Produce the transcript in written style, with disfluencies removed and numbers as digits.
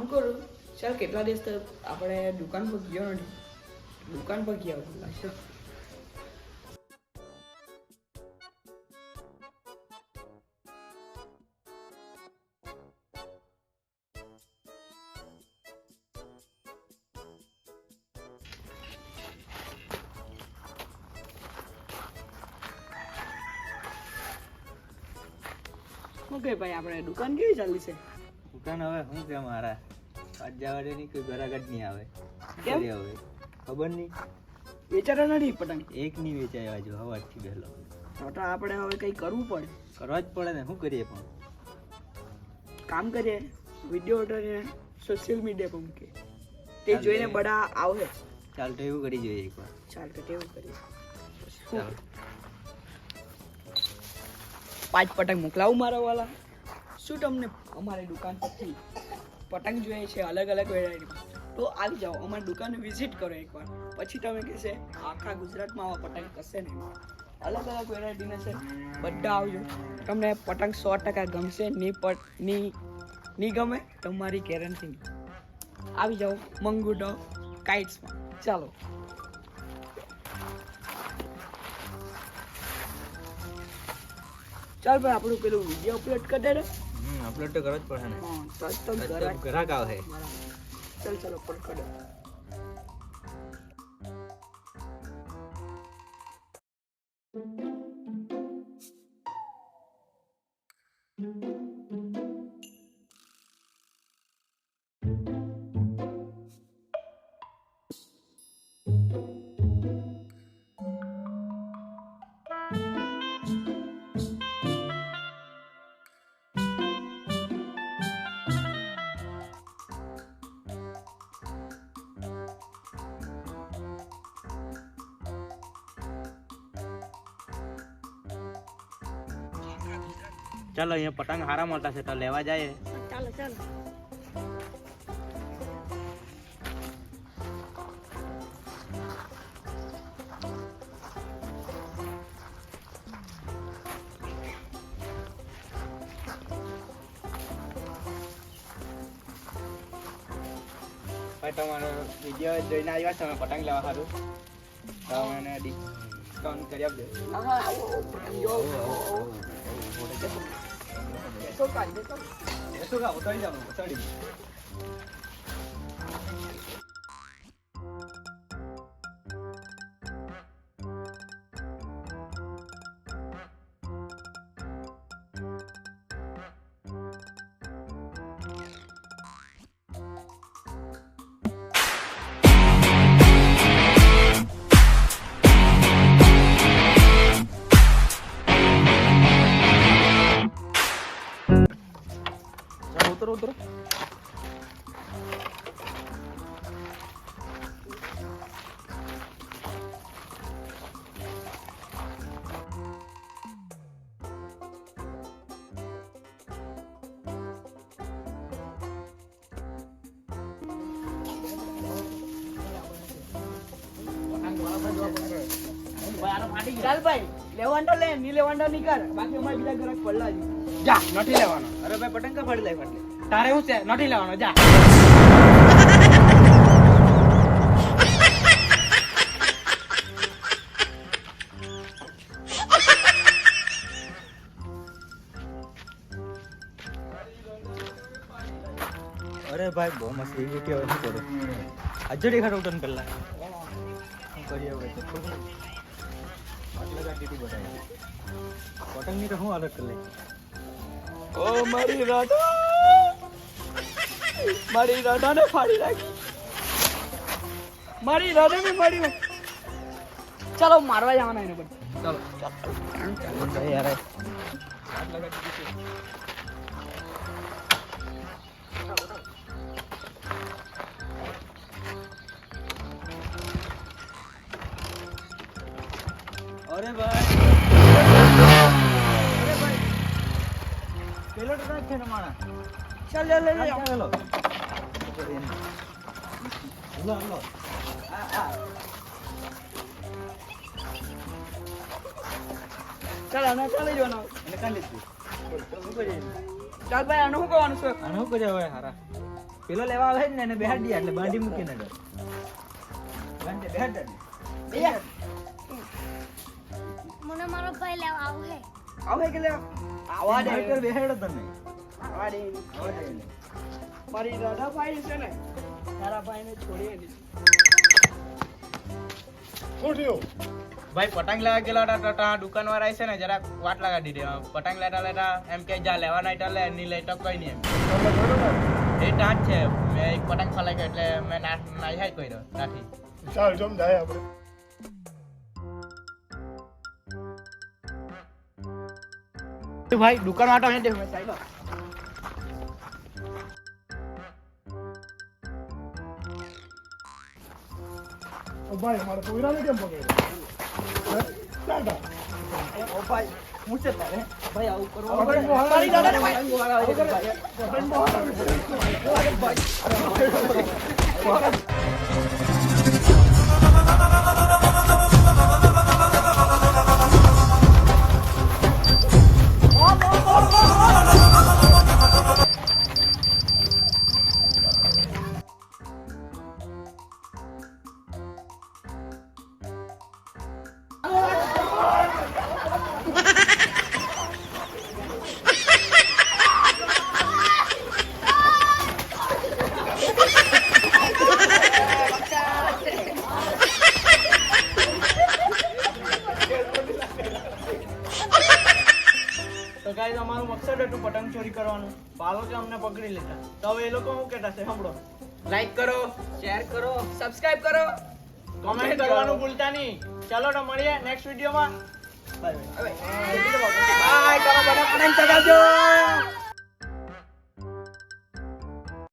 કરું ચાલ કેટલા દિવસ તો આપણે દુકાન પર ગયો નથી દુકાન પર ગયા લાગશે ઓકે ભાઈ આપણે દુકાન કેવી ચાલી છે દુકાન હવે શું કે મારા આજ જવા દે નહીં કોઈ ગરાગટ નહીં આવે કેમ? હવે ખબર નહીં વેચાતા નથી પતંગ એક નહીં વેચાય આજુ હવાથી વહેલો તો આપણે હવે કંઈ કરવું પડે કરવા જ પડે ને શું કરીએ પણ કામ કરીએ વિડીયો ઉતારીને સોશિયલ મીડિયા પર મૂકીએ તે જોઈને બધા આવે ચાલ તો એવું કરી જોઈએ એકવાર ચાલ તો તેવું કરીએ ચાલો 5 પતંગ મોકલાવું મારા વાલા શું તમને અમારી દુકાન પરથી પતંગ જોઈએ છે અલગ અલગ વેરાયટી તો આવી જાઓ અમારી દુકાને વિઝિટ કરો એકવાર પછી તમે કહેશે આખા ગુજરાતમાં આવા પતંગ કશે નહીં અલગ અલગ વેરાયટીના છે બધા આવજો તમને પતંગ 100% ગમશે નહીં ગમે તમારી ગેરંટી આવી જાઓ મંગુડો કાઇટ્સમાં ચાલો ચાલ ભાઈ આપણું પેલું વિડીયો અપલોડ કરી દે ને અપલોડ તો કરવો જ પડે ને હા તો ગ્રાહક આવે ચાલ ચાલો અપલોડ કરી દે ચાલો અહીંયા પતંગ સારા મળતા છે તો લેવા જાય ચાલો ચાલો ભાઈ તમારો વિડીયો જોઈને આવ્યા તમે પતંગ લેવા સારું તો મને ડિસ્કાઉન્ટ કરી આપજો હા બેસો કાઢ બેસો શું ખાવ ઉતારી જાવ ઉતારી ઉતરો ચાલ ભાઈ લેવાંડો લે ની લેવાંડો ની કર બાકી અમારે બીજા ગ્રાહક પડલા જા નથી લેવાનો અરે ભાઈ પતંગ કા ફાડી લાય ફાટલે તારે શું છે નથી લેવાનો જા અરે ભાઈ બહુ મસ્ત એવી કે હવે શું કરું આજે દેખાડો તને પહેલા શું કરીએ હવે તો આટલા ગાડી થી બતાવી પતંગની તો હું હાલત કરી લઈ ઓ મારી રાધાને ફાડી નાખી મારી રાધાને મારી નાખી ચાલો મારવા જવાના એને પણ ચાલો ચાલો યાર આટલા ગાડી અરે ભાઈ પેલો તો છે ને માણા ચાલ લે લે લે ચાલો હલો હલો ચાલ આને ચાલી જવાનો એને કાઢી લીધું શું કરીએ ચાલ ભાઈ આનું શું કરવાનું છે આને શું કરીએ હવે હારા પેલો લેવા આવે ને એને બેહાડી દે એટલે બાંધી મૂકીને ગયો બેહાડ દે મને મારો ભાઈ લેવા આવે આવે કે લે આવા દે બેહાડો તમે આવા દે મારી રાધા ભાઈ છે ને તારા ભાઈને છોડીએ નહીં ભાઈ પતંગ લેવા ગયેલા હતા તો ત્યાં દુકાનવાળા છે ને જરાક વાટ લગાડી દે પતંગ લેતા એમ કે જા લેવા નહીં લે નહીં લઈ તો કઈ નહીં એમ એ ત્યાં જ છે મેં એક પતંગ ફલાઈ ગયો એટલે મેં નાઈ હાઈ કર્યો ત્યાંથી ચાલ જમ જાય આપણે ભાઈ દુકાન વાળો ને દેખ સાહેબ ભાઈ મારા પોઈરાને કેમ પકડ્યો ચાલ ઓ ભાઈ હું છે તારે ભાઈ આવું કરો પતંગ બહાર મારી દાદાને ભાઈ પતંગ બહાર તો ગાઈસ અમારું મકસદ હતું પતંગ ચોરી કરવાનું પાલો કે અમને પકડી લેતા તો હવે એ લોકો શું કહેતા છે સાંભળો લાઈક કરો શેર કરો સબસ્ક્રાઇબ કરો કમેન્ટ કરવાનું ભૂલતા નહીં ચલો તો મળીએ નેક્સ્ટ વિડીયોમાં બાય બાય તમે બધા પતંગ ચગાવજો